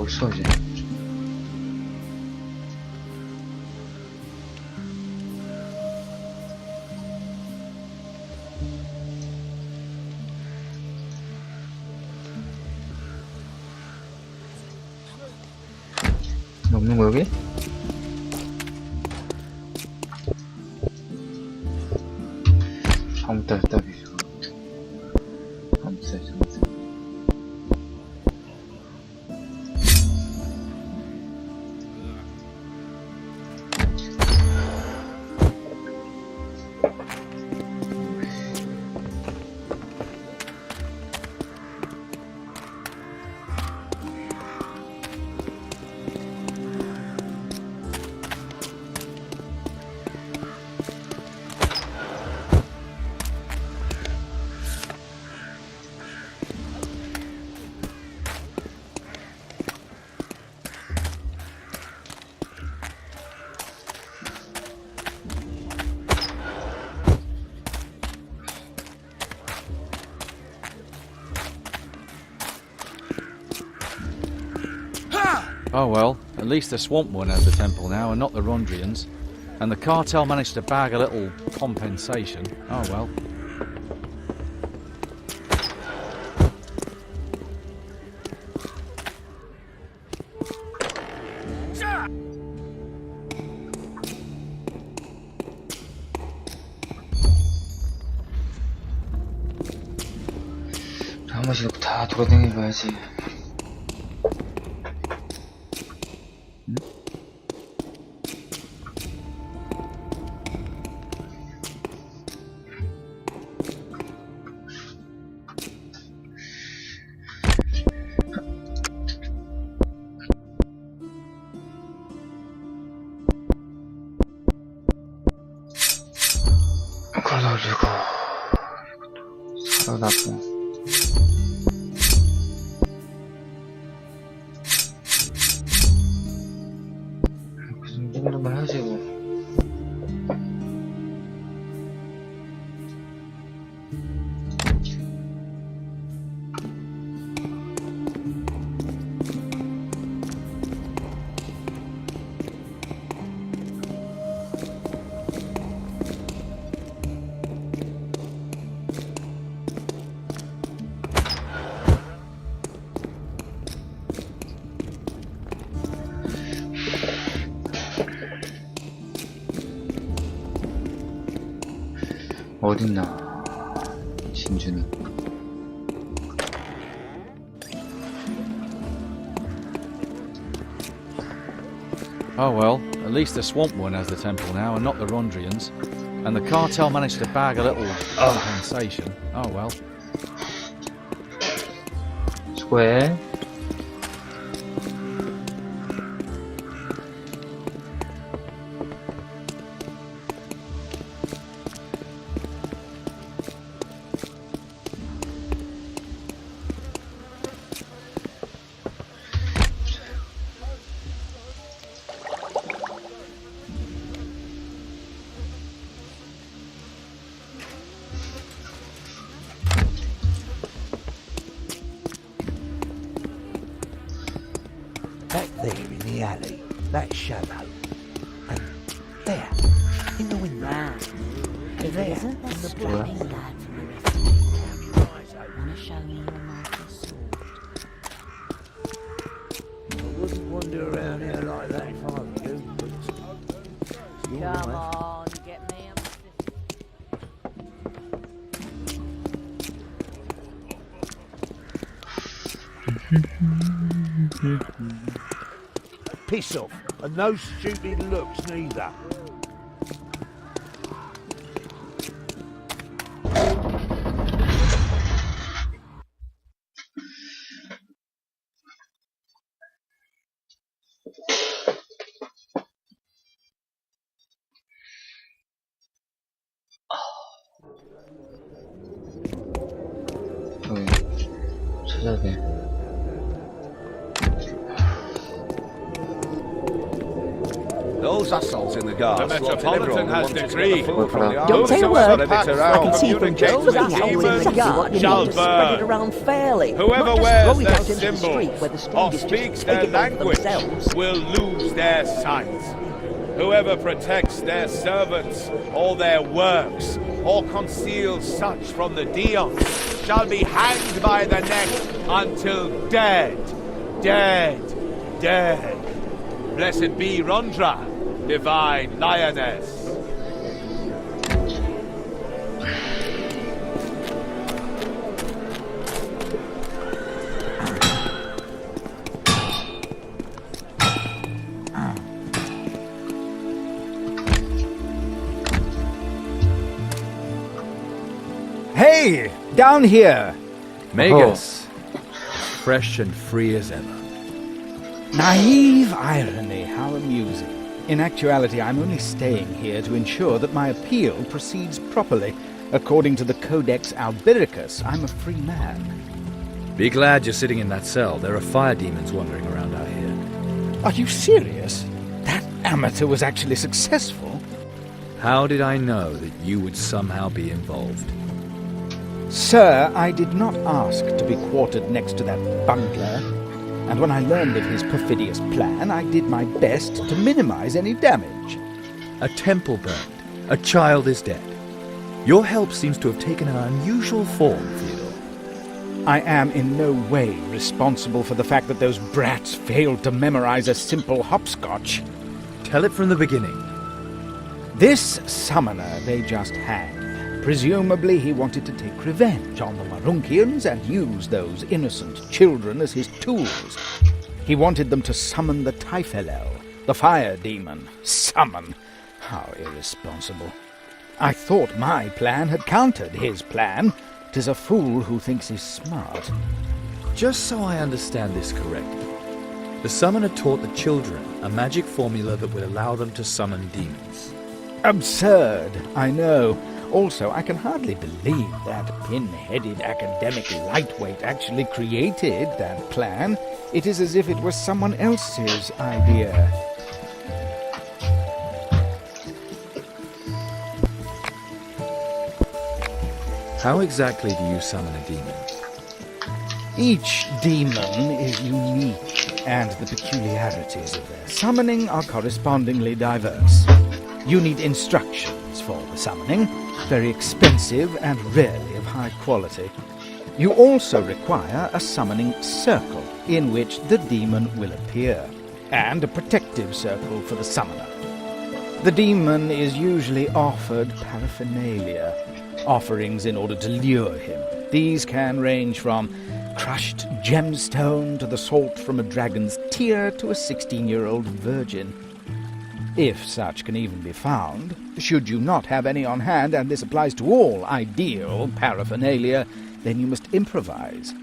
없어 이제. 없는 거 여기? 아무것도 없다. 아무것도 없어. Oh well, at least the swamp one has the temple now and not the Rondrians. And the cartel managed to bag a little compensation. Oh well. 한 번씩 다 돌아다녀봐야지. 응? 그래가지고 살아나고. 그 정도만 하지 뭐. 어딨나 진주는. Oh well, at least the swamp one has the temple now and not the Rondrians. And the cartel managed to bag a little compensation. Oh well. 수고해. Back there in the alley, that shadow. And there, in the window. There, in the blood. Want to show me your master's sword? I wouldn't wander around here like that if I were you, but... Come on, get me Piss off, and no stupid looks neither. 찾아야 돼. Those assholes in the guards. The Metropolitan has decreed. Don't say a word. I can see from those assholes in the guard. You Shall need to spread it burn. around fairly. Whoever not just wears throw it their out into the symbol street where the or strangest speaks just their take it over language themselves. will lose their sight. Whoever protects their servants or their works or conceals such from the Dion shall be hanged by the neck until dead, dead, dead. Blessed be Rondra, divine lioness. Hey, down here! Magus, fresh and free as ever. Naive irony, how amusing. In actuality, I'm only staying here to ensure that my appeal proceeds properly. According to the Codex Albiricus, I'm a free man. Be glad you're sitting in that cell. There are fire demons wandering around out here. Are you serious? That amateur was actually successful? How did I know that you would somehow be involved? Sir, I did not ask to be quartered next to that bungler, and when I learned of his perfidious plan, I did my best to minimize any damage. A temple burned. A child is dead. Your help seems to have taken an unusual form, Theodore. I am in no way responsible for the fact that those brats failed to memorize a simple hopscotch. Tell it from the beginning. This summoner they just hanged. Presumably he wanted to take revenge on the Marunkians and use those innocent children as his tools. He wanted them to summon the Typhelel, the fire demon. Summon? How irresponsible. I thought my plan had countered his plan. 'Tis a fool who thinks he's smart. Just so I understand this correctly, the summoner taught the children a magic formula that would allow them to summon demons. Absurd, I know. Also, I can hardly believe that pin-headed academic lightweight actually created that plan. It is as if it was someone else's idea. How exactly do you summon a demon? Each demon is unique, and the peculiarities of their summoning are correspondingly diverse. You need instructions for the summoning, very expensive and rarely of high quality. You also require a summoning circle in which the demon will appear, and a protective circle for the summoner. The demon is usually offered paraphernalia, offerings in order to lure him. These can range from crushed gemstone to the salt from a dragon's tear to a 16-year-old virgin. If such can even be found, should you not have any on hand, and this applies to all ideal paraphernalia, then you must improvise.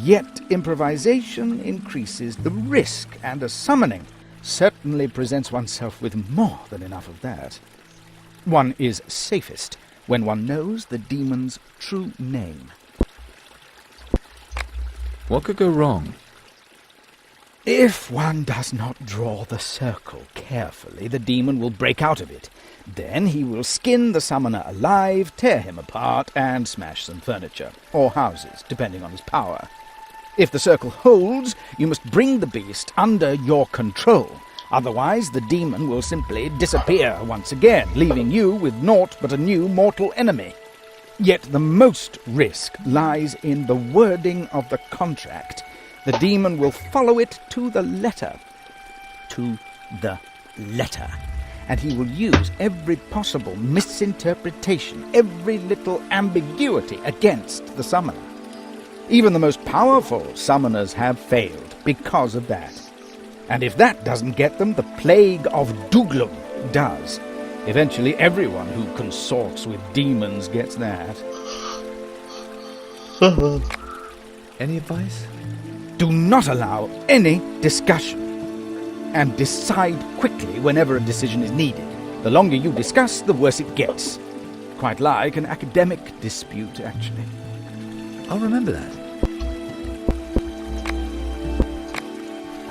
Yet improvisation increases the risk, and a summoning certainly presents oneself with more than enough of that. One is safest when one knows the demon's true name. What could go wrong? If one does not draw the circle carefully, the demon will break out of it. Then he will skin the summoner alive, tear him apart, and smash some furniture, or houses, depending on his power. If the circle holds, you must bring the beast under your control. Otherwise, the demon will simply disappear once again, leaving you with naught but a new mortal enemy. Yet the most risk lies in the wording of the contract. The demon will follow it to the letter. To the letter. And he will use every possible misinterpretation, every little ambiguity against the summoner. Even the most powerful summoners have failed because of that. And if that doesn't get them, the plague of Duglum does. Eventually everyone who consorts with demons gets that. Any advice? Do not allow any discussion. And decide quickly whenever a decision is needed. The longer you discuss, the worse it gets. Quite like an academic dispute, actually. I'll remember that.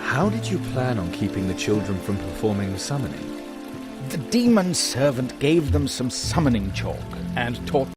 How did you plan on keeping the children from performing the summoning? The demon servant gave them some summoning chalk and taught